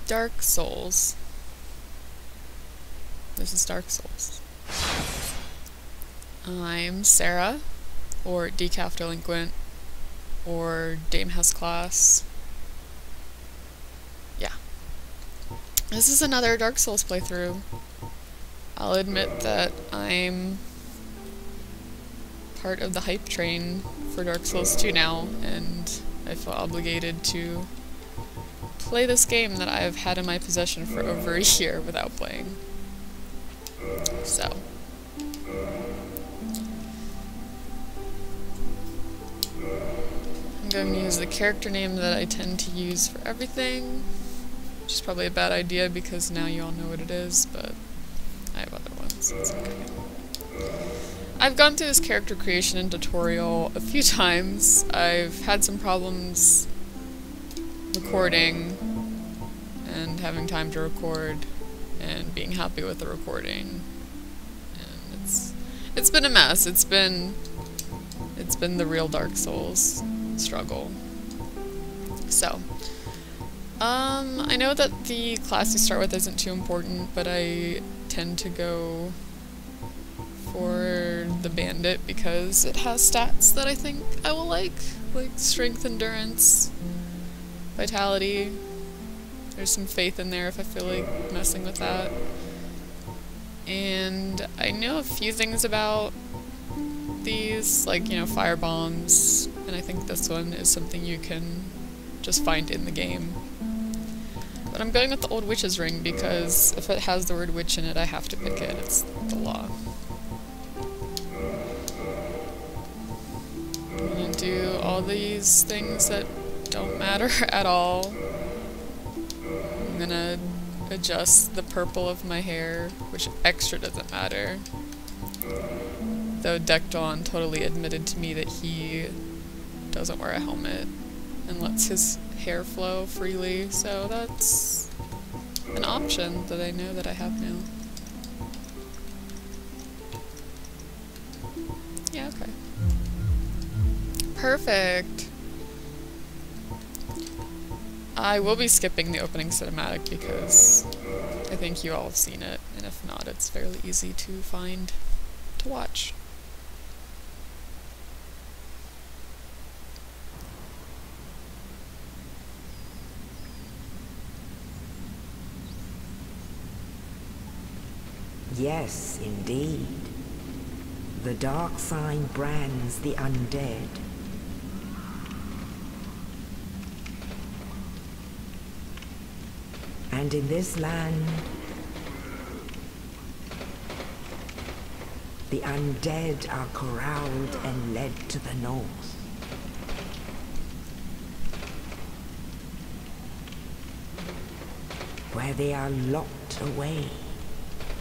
Dark Souls. This is Dark Souls. I'm Sarah, or Decaf Delinquent, or Dame Has Class. Yeah. This is another Dark Souls playthrough. I'll admit that I'm part of the hype train for Dark Souls 2 now, and I feel obligated to play this game that I've had in my possession for over a year without playing. So. I'm going to use the character name that I tend to use for everything, which is probably a bad idea because now you all know what it is, but I have other ones. It's okay. I've gone through this character creation and tutorial a few times. I've had some problems recording and having time to record and being happy with the recording, and it's been a mess. It's been the real Dark Souls struggle. So I know that the class you start with isn't too important, but I tend to go for the bandit because it has stats that I think I will like strength, endurance, vitality. There's some faith in there if I feel like messing with that. And I know a few things about these, like, you know, fire bombs, and I think this one is something you can just find in the game. But I'm going with the Old Witch's Ring because if it has the word witch in it, I have to pick it. It's the law. I'm gonna do all these things that don't matter at all. I'm gonna adjust the purple of my hair, which extra doesn't matter. Though Dekdon totally admitted to me that he doesn't wear a helmet and lets his hair flow freely, so that's an option that I know that I have now. Yeah, okay. Perfect! I will be skipping the opening cinematic because I think you all have seen it, and if not, it's fairly easy to find to watch. Yes, indeed. The dark sign brands the undead. And in this land, the undead are corralled and led to the north. Where they are locked away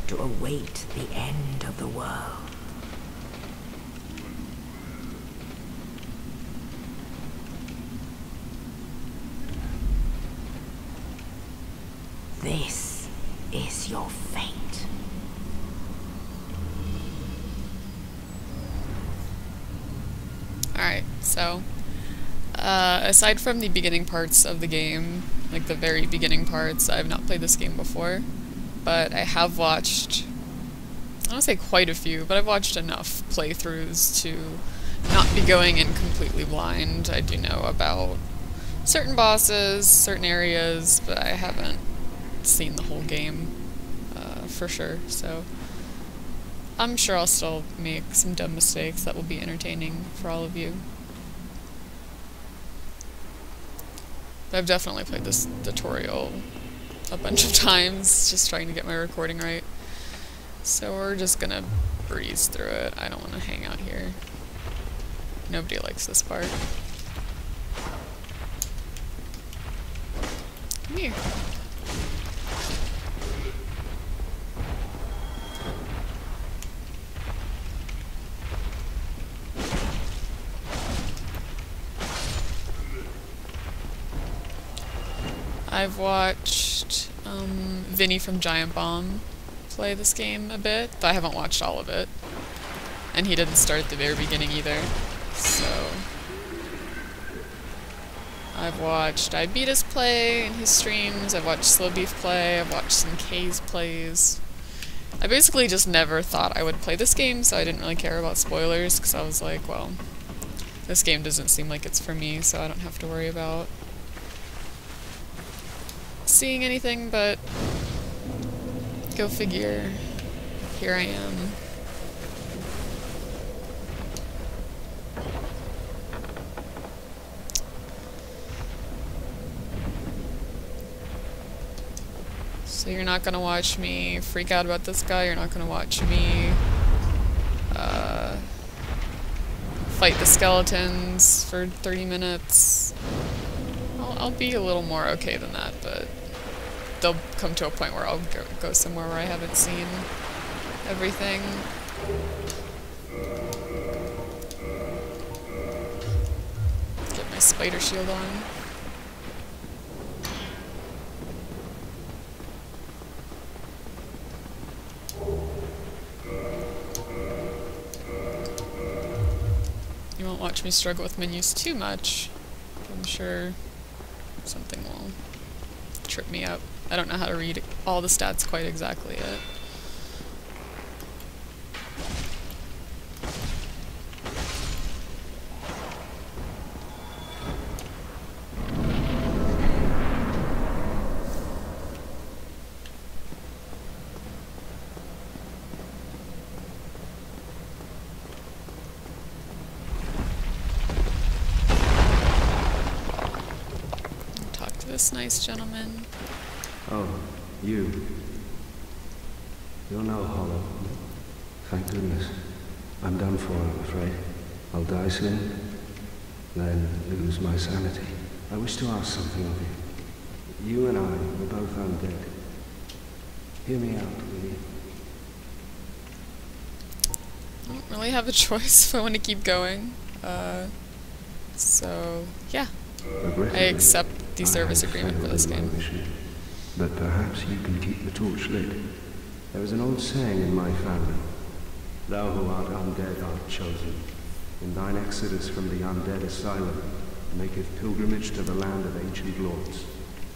to await the end of the world. This is your fate. Alright, so aside from the beginning parts of the game, like the very beginning parts, I've not played this game before. But I have watched, I don't say quite a few, but I've watched enough playthroughs to not be going in completely blind. I do know about certain bosses, certain areas, but I haven't seen the whole game for sure, so I'm sure I'll still make some dumb mistakes that will be entertaining for all of you. But I've definitely played this tutorial a bunch of times, just trying to get my recording right. So we're just gonna breeze through it. I don't want to hang out here. Nobody likes this part. Come here. I've watched Vinny from Giant Bomb play this game a bit, but I haven't watched all of it. And he didn't start at the very beginning either, so I've watched iBeatus play in his streams, I've watched Slowbeef play, I've watched some K's plays. I basically just never thought I would play this game, so I didn't really care about spoilers, because I was like, well, this game doesn't seem like it's for me, so I don't have to worry about seeing anything, but go figure. Here I am. So you're not gonna watch me freak out about this guy, you're not gonna watch me fight the skeletons for 30 minutes. I'll be a little more okay than that, but they'll come to a point where I'll go somewhere where I haven't seen everything. Get my spider shield on. You won't watch me struggle with menus too much. I'm sure something will trip me up. I don't know how to read all the stats quite exactly yet. This nice gentleman. Oh, you. You're no hollow. Thank goodness. I'm done for, I'm afraid. I'll die soon, then lose my sanity. I wish to ask something of you. You and I were both undead. Hear me out, will you? I don't really have a choice if I want to keep going. So, yeah. I accept the service agreement for this game. But perhaps you can keep the torch lit. There is an old saying in my family. Thou who art undead art chosen. In thine exodus from the undead asylum, maketh pilgrimage to the land of ancient lords.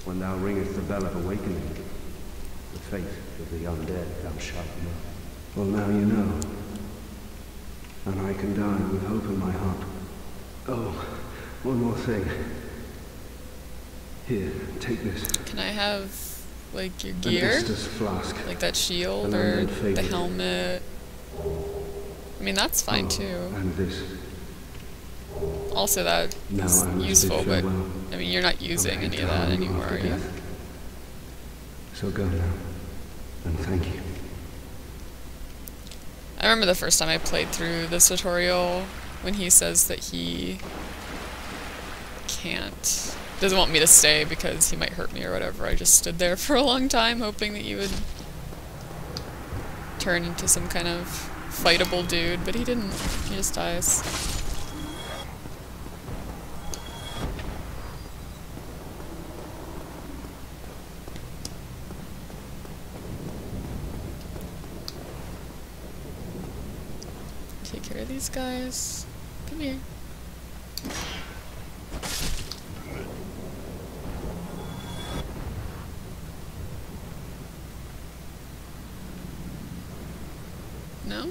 When thou ringest the bell of awakening, the fate of the undead thou shalt know. Well, now you know. And I can die with hope in my heart. Oh, one more thing. Here, take this. Can I have, like, your An gear? Estus flask. Like that shield An or undead favorite. the helmet? I mean, that's fine Oh, too. And this. Also, that Now is I must useful, bid but farewell. I mean, you're not using any of that anymore, are you? So go now, and thank you. I remember the first time I played through this tutorial when he says that he doesn't want me to stay because he might hurt me or whatever. I just stood there for a long time hoping that you would turn into some kind of fightable dude, but he didn't. He just dies. Take care of these guys. Come here. No? No?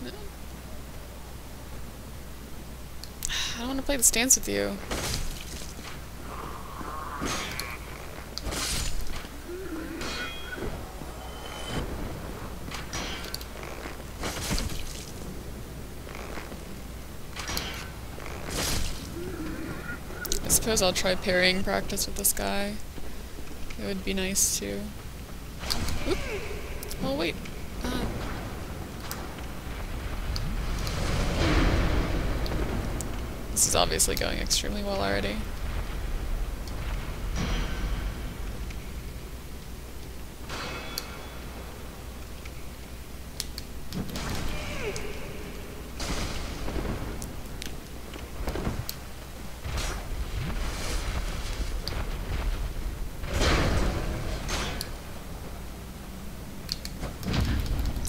No? I don't want to play this dance with you. I suppose I'll try parrying practice with this guy. It would be nice to... Oop. Oh wait. This is obviously going extremely well already.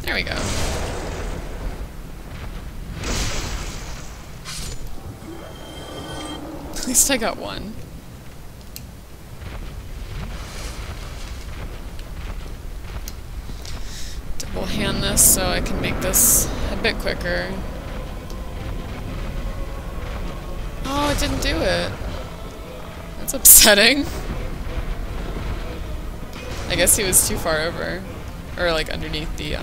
There we go. least I got one. Double hand this so I can make this a bit quicker. Oh, it didn't do it. That's upsetting. I guess he was too far over. Or like underneath the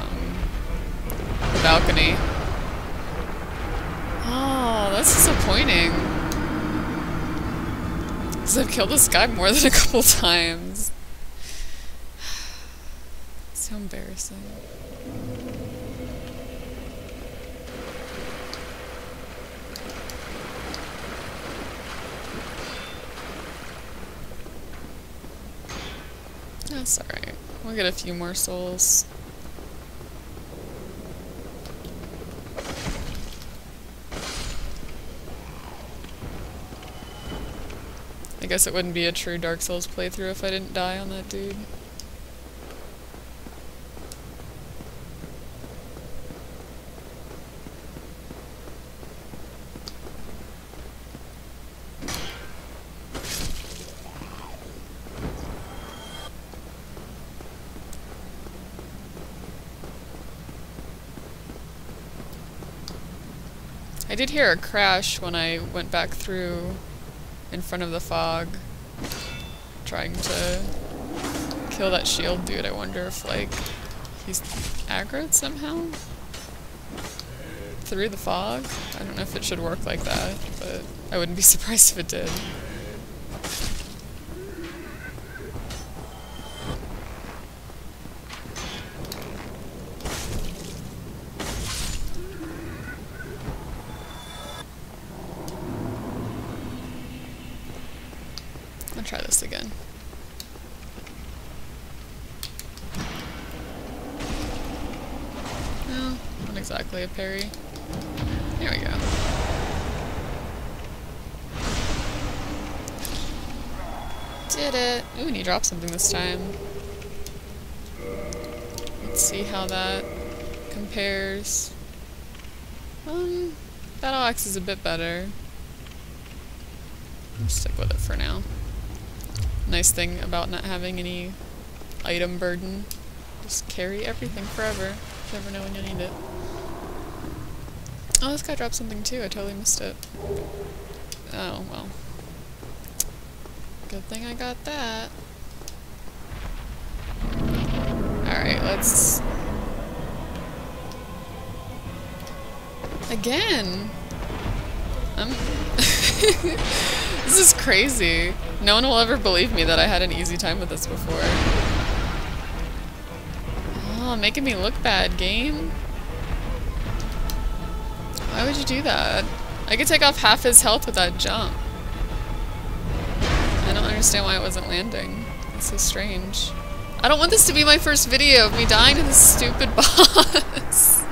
balcony. Oh, that's disappointing. Because I've killed this guy more than a couple times. So embarrassing. That's alright. We'll get a few more souls. I guess it wouldn't be a true Dark Souls playthrough if I didn't die on that dude. I did hear a crash when I went back through in front of the fog, trying to kill that shield dude. I wonder if, like, he's aggroed somehow? Through the fog? I don't know if it should work like that, but I wouldn't be surprised if it did. I'll try this again. No, not exactly a parry. There we go. Did it! Ooh, and he dropped something this time. Let's see how that compares. Battle Axe is a bit better. I'll stick with it for now. Nice thing about not having any item burden. Just carry everything forever. You never know when you'll need it. Oh, this guy dropped something too. I totally missed it. Oh, well. Good thing I got that. Alright, let's... Again! This is crazy. No one will ever believe me that I had an easy time with this before. Oh, making me look bad, game. Why would you do that? I could take off half his health with that jump. I don't understand why it wasn't landing. That's so strange. I don't want this to be my first video of me dying to this stupid boss.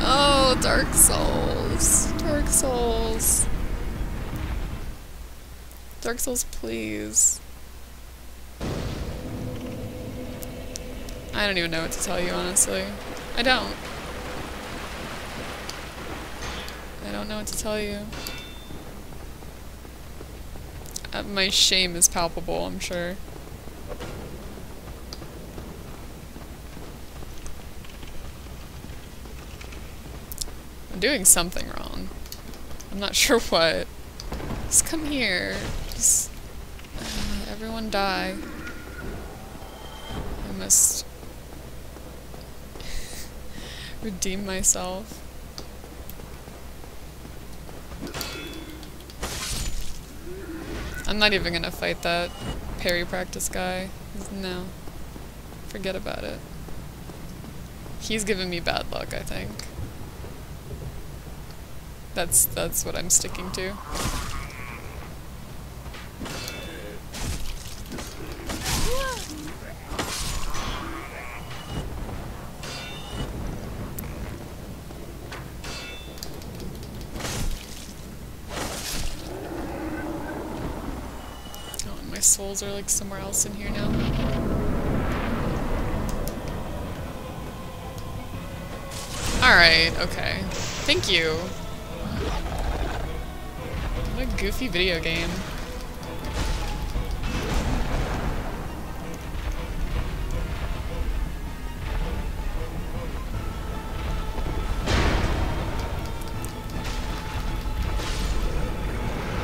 Oh, Dark Souls. Dark Souls. Dark Souls, please. I don't even know what to tell you, honestly. I don't. I don't know what to tell you. My shame is palpable, I'm sure. I'm doing something wrong. I'm not sure what. Just come here. Just... everyone die. I must... redeem myself. I'm not even gonna fight that parry practice guy. No. Forget about it. He's giving me bad luck, I think. That's what I'm sticking to. Oh, and my souls are like somewhere else in here now. Alright, okay. Thank you. What goofy video game.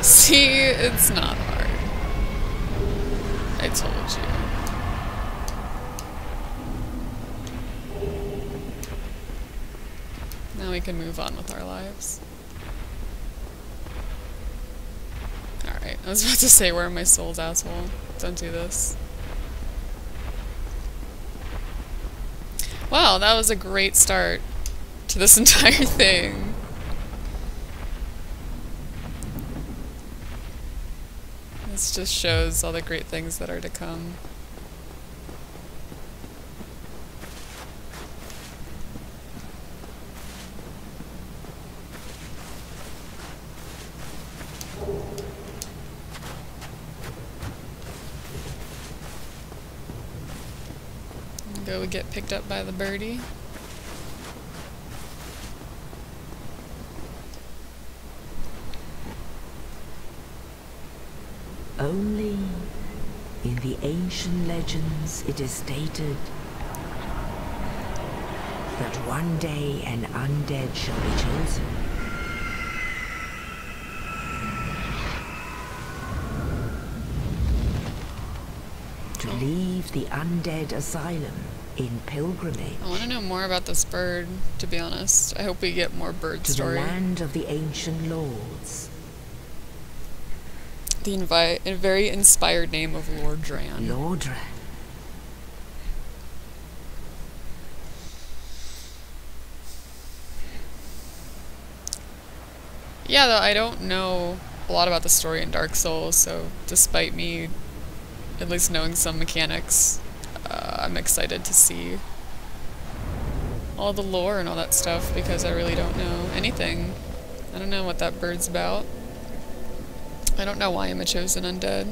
See, it's not hard. I told you. Now we can move on with our lives. Alright, I was about to say, where are my souls, asshole? Don't do this. Wow, that was a great start to this entire thing. This just shows all the great things that are to come. Go get picked up by the birdie. Only in the ancient legends it is stated that one day an undead shall be chosen. To leave the undead asylum in pilgrimage. I want to know more about this bird, to be honest. I hope we get more bird to story. the land of the ancient lords. The very inspired name of Lord Dran. Lord Dran. Yeah, though, I don't know a lot about the story in Dark Souls, so despite me at least knowing some mechanics, I'm excited to see all the lore and all that stuff, because I really don't know anything. I don't know what that bird's about. I don't know why I'm a chosen undead,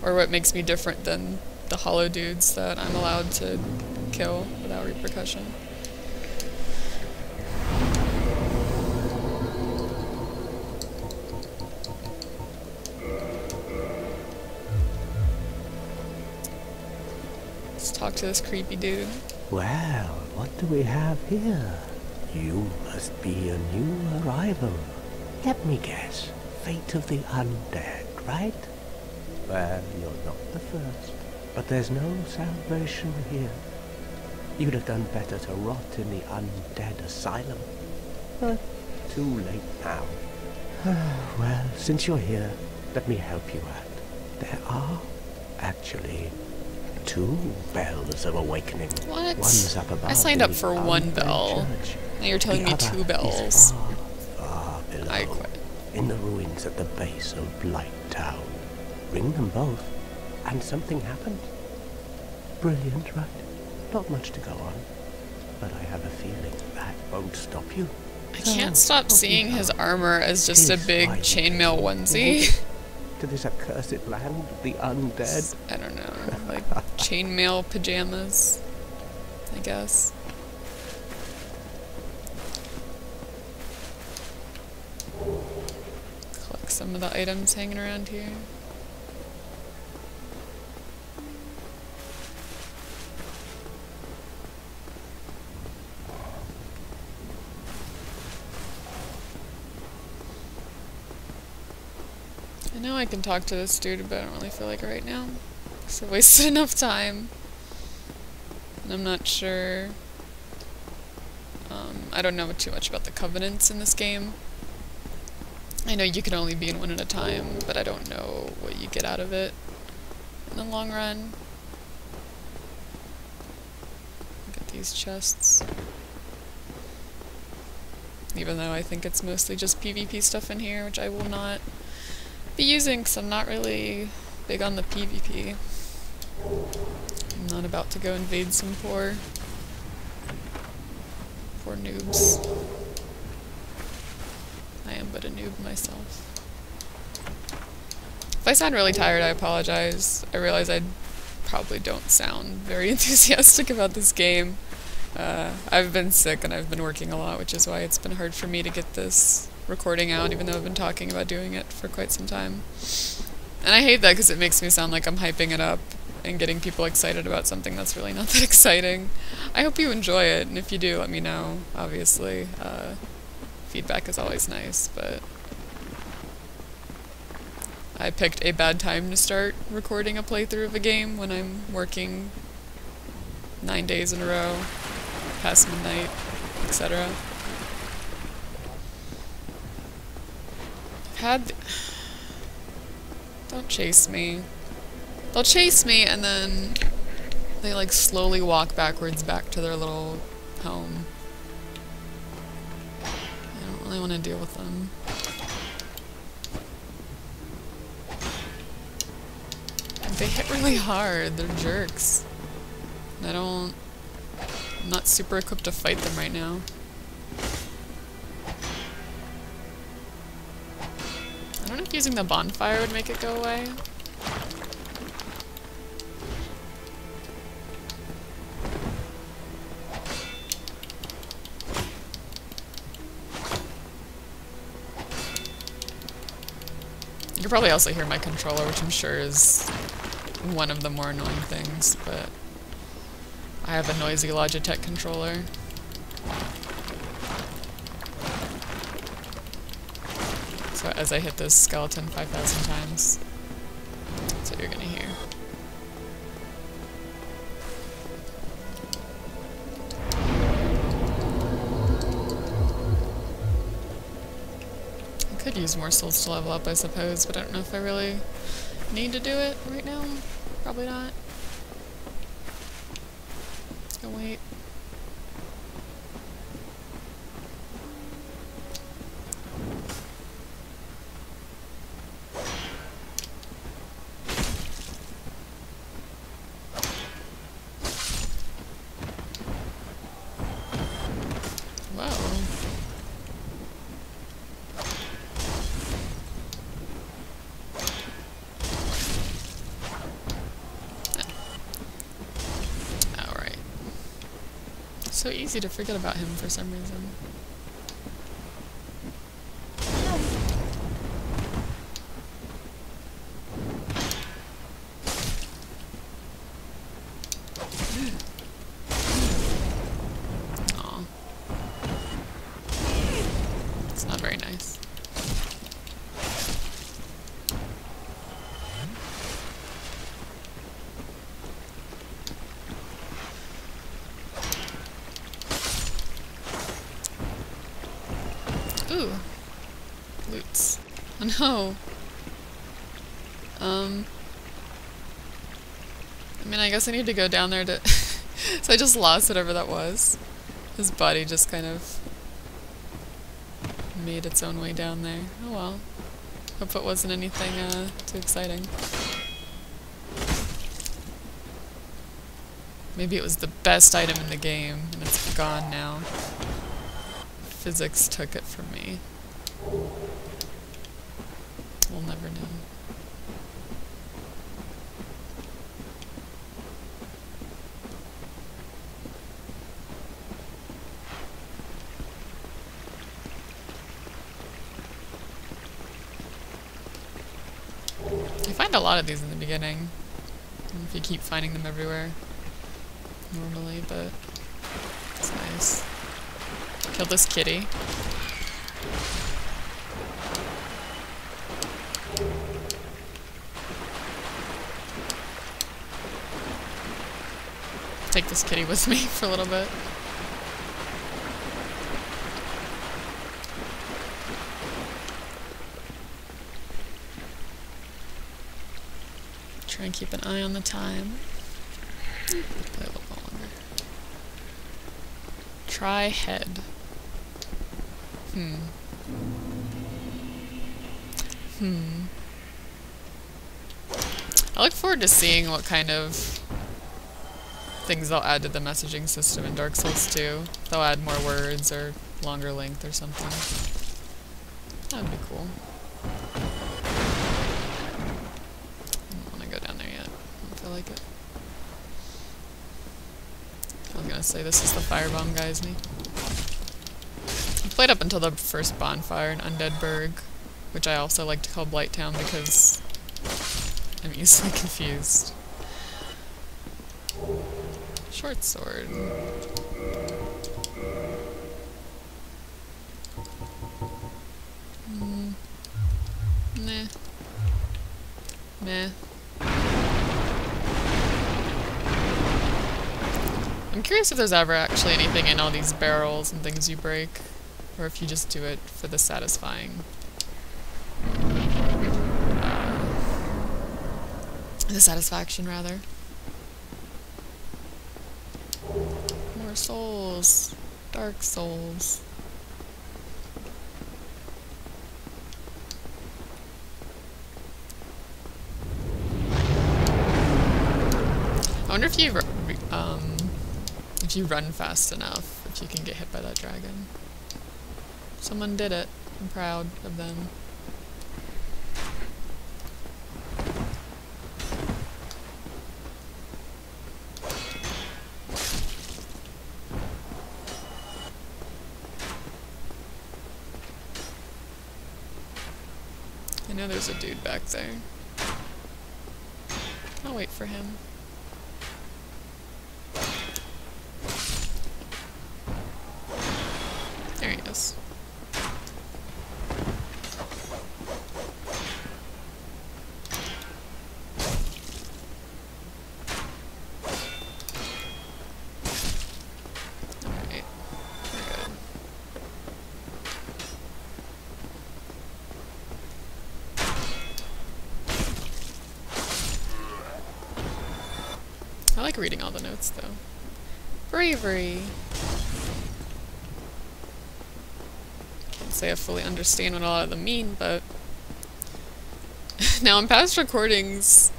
or what makes me different than the hollow dudes that I'm allowed to kill without repercussion. Let's talk to this creepy dude. Well, what do we have here? You must be a new arrival. Let me guess. Fate of the undead, right? Well, you're not the first. But there's no salvation here. You'd have done better to rot in the undead asylum. But too late now. Well, since you're here, let me help you out. There are, actually, 2 bells of awakening. What? One's up above. I signed up for 1 bell. Church. Now you're telling The me other 2 is bells. far, far below. I quit. In the ruins at the base of Blight Town. Ring them both, and something happens. Brilliant, right? Not much to go on, but I have a feeling that won't stop you. I can't stop seeing his armor as just a big chainmail onesie. To this accursed land of the undead. I don't know, like chainmail pajamas, I guess. Collect some of the items hanging around here. I know I can talk to this dude, but I don't really feel like it right now. Because I wasted enough time. And I'm not sure. I don't know too much about the covenants in this game. I know you can only be in one at a time, but I don't know what you get out of it in the long run. Look at these chests. Even though I think it's mostly just PvP stuff in here, which I will not be using because I'm not really big on the PvP. I'm not about to go invade some poor noobs. I am but a noob myself. If I sound really tired, I apologize. I realize I probably don't sound very enthusiastic about this game. I've been sick and I've been working a lot, which is why it's been hard for me to get this recording out, even though I've been talking about doing it for quite some time. And I hate that because it makes me sound like I'm hyping it up and getting people excited about something that's really not that exciting. I hope you enjoy it, and if you do, let me know, obviously. Feedback is always nice, but I picked a bad time to start recording a playthrough of a game when I'm working 9 days in a row, past midnight, etc. Don't chase me. They'll chase me and then they like slowly walk backwards back to their little home. I don't really want to deal with them. They hit really hard. They're jerks. And I'm not super equipped to fight them right now. I don't know if using the bonfire would make it go away. You can probably also hear my controller, which I'm sure is one of the more annoying things, but I have a noisy Logitech controller. So as I hit this skeleton 5,000 times, that's what you're gonna hear. I could use more souls to level up, I suppose, but I don't know if I really need to do it right now. Probably not. I'll wait. So easy to forget about him for some reason. Aw. It's not very nice. Ooh. Loots. Oh no. I mean, I guess I need to go down there to... So I just lost whatever that was. His body just kind of made its own way down there. Oh well. Hope it wasn't anything too exciting. Maybe it was the best item in the game, and it's gone now. Physics took it from me. We'll never know. You find a lot of these in the beginning, if you keep finding them everywhere normally, but it's nice. Kill this kitty. Take this kitty with me for a little bit. Try and keep an eye on the time. Play a little bit longer. Try head. I look forward to seeing what kind of things they'll add to the messaging system in Dark Souls 2. They'll add more words or longer length or something. That would be cool. I don't want to go down there yet. I don't feel like it. I was gonna say this is the firebomb guys me. played up until the first bonfire in Undead Burg, which I also like to call Blighttown because I'm easily confused. Short sword. Meh. Meh. I'm curious if there's ever actually anything in all these barrels and things you break, or if you just do it for the satisfying. The satisfaction, rather. More souls. Dark souls. I wonder if you run fast enough, if you can get hit by that dragon. Someone did it. I'm proud of them. I know there's a dude back there. I'll wait for him. There he is. Alright, we're good. I like reading all the notes though. Bravery. Can't say I fully understand what a lot of them mean, but now in past recordings,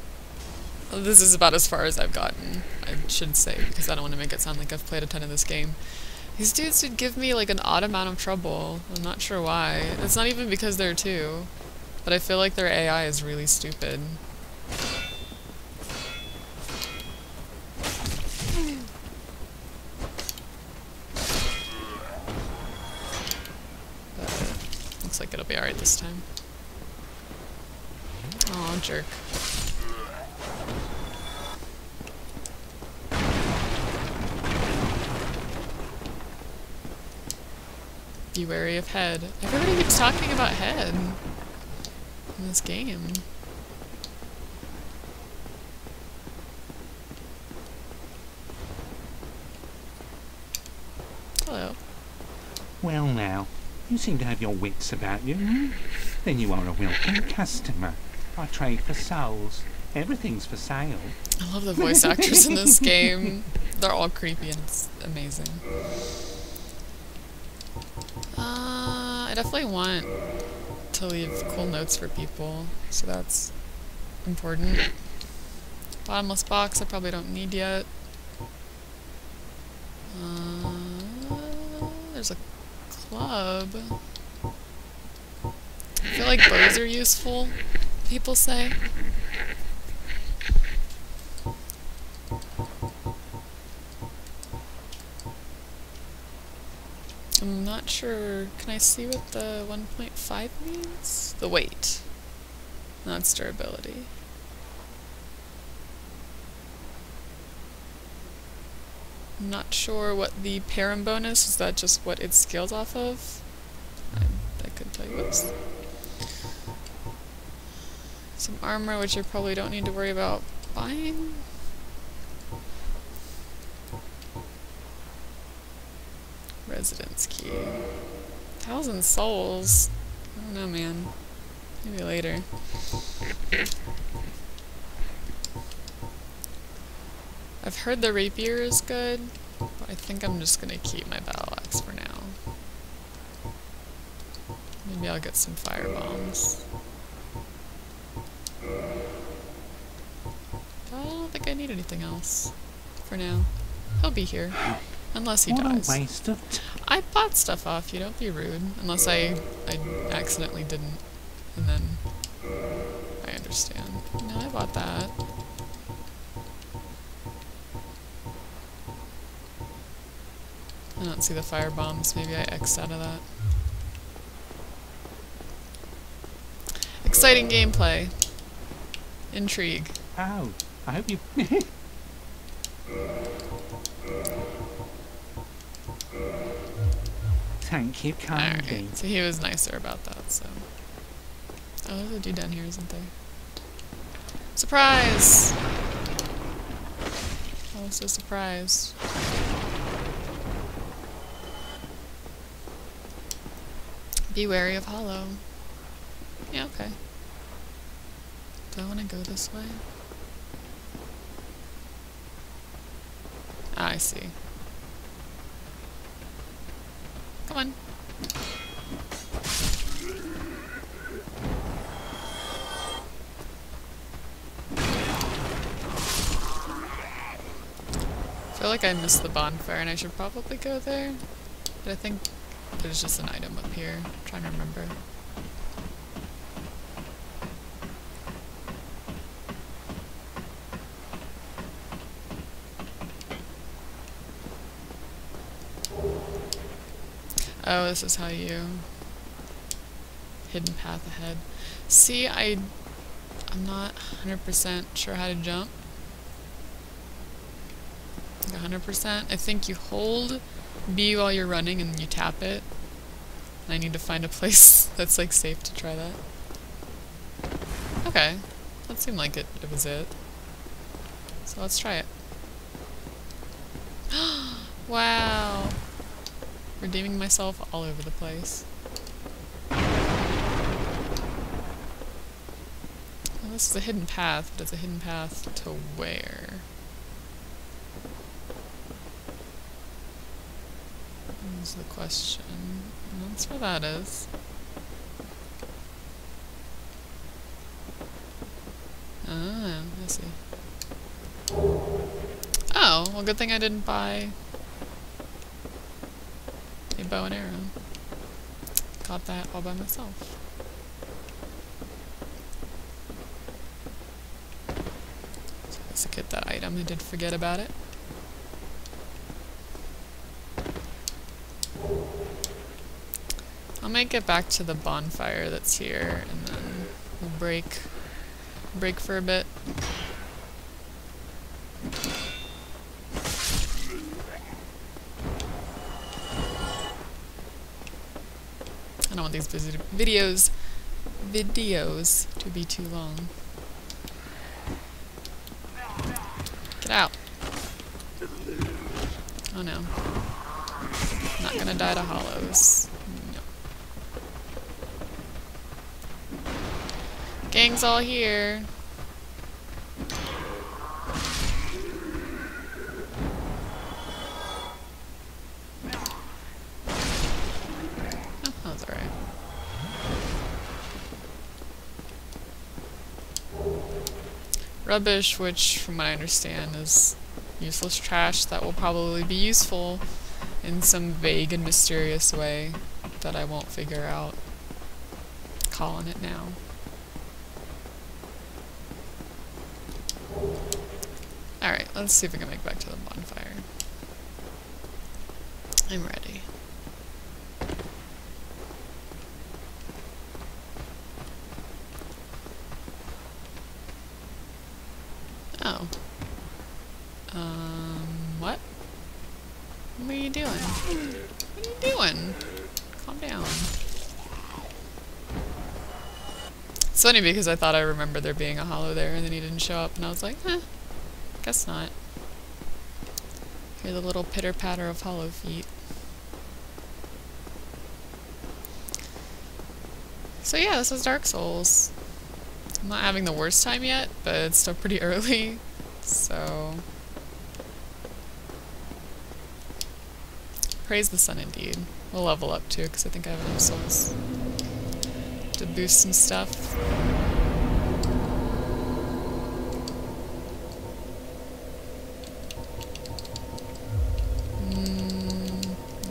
this is about as far as I've gotten, I should say, because I don't want to make it sound like I've played a ton of this game. These dudes would give me like an odd amount of trouble. I'm not sure why. It's not even because they're two, but I feel like their AI is really stupid. Looks like it'll be alright this time. Aw, jerk. Be wary of head. Everybody keeps talking about head in this game. Hello. Well now, you seem to have your wits about you. Hmm? Then you are a welcome customer. I trade for souls. Everything's for sale. I love the voice actors in this game. They're all creepy and it's amazing. I definitely want to leave cool notes for people, so that's important. Bottomless box I probably don't need yet. There's a club. I feel like bows are useful, people say. I'm not sure. Can I see what the 1.5 means? The weight. That's durability. I'm not sure what the param bonus is. That just what it scales off of? I could tell you. Whoops. Some armor, which I probably don't need to worry about buying. Residence key. 1,000 souls. I don't know, man. Maybe later. I've heard the rapier is good, but I think I'm just gonna keep my battle axe for now. Maybe I'll get some fire bombs. I don't think I need anything else for now. He'll be here. Unless he dies. What a waste of I bought stuff off you, don't be rude. Unless I accidentally didn't. And then I understand. No, I bought that. I don't see the fire bombs. Maybe I X'd out of that. Exciting gameplay. Intrigue. Oh, I hope you... Thank you kindly. Alright, so he was nicer about that, so... Oh, there's a dude down here, isn't there? Surprise! I was so surprised. Be wary of Hollow. Yeah, okay. Do I want to go this way? Ah, I see. Come on. I feel like I missed the bonfire and I should probably go there. But I think there's just an item up here. I'm trying to remember. Oh, this is how you... Hidden path ahead. See, I'm not 100% sure how to jump. Like 100%. I think you hold B while you're running and you tap it. And I need to find a place that's like safe to try that. Okay. That seemed like it was it. So let's try it. Wow! Redeeming myself all over the place. Well, this is a hidden path, but it's a hidden path to where? That's the question. That's where that is. Ah, I see. Oh, well, good thing I didn't buy a bow and arrow. Got that all by myself. So let's get that item. I did forget about it. I might get back to the bonfire that's here, and then we'll break for a bit. I don't want these videos to be too long. Get out. Oh no. I'm not gonna die to hollows. No. Gang's all here. Rubbish, which, from what I understand, is useless trash that will probably be useful in some vague and mysterious way that I won't figure out. Calling it now. Alright, let's see if we can make it back to the bonfire. I'm ready. Oh. What? What are you doing? What are you doing? Calm down. It's funny because I thought I remembered there being a hollow there and then he didn't show up and I was like, guess not. Hear the little pitter-patter of hollow feet. So yeah, this is Dark Souls. I'm not having the worst time yet, but it's still pretty early, so... Praise the sun indeed. We'll level up too, because I think I have enough souls to boost some stuff.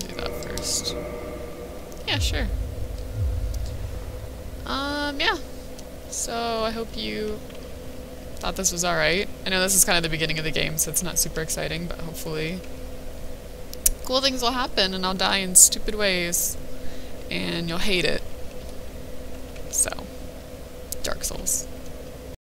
Do that first. Yeah, sure. Yeah. So, I hope you thought this was alright. I know this is kind of the beginning of the game, so it's not super exciting, but hopefully cool things will happen and I'll die in stupid ways and you'll hate it.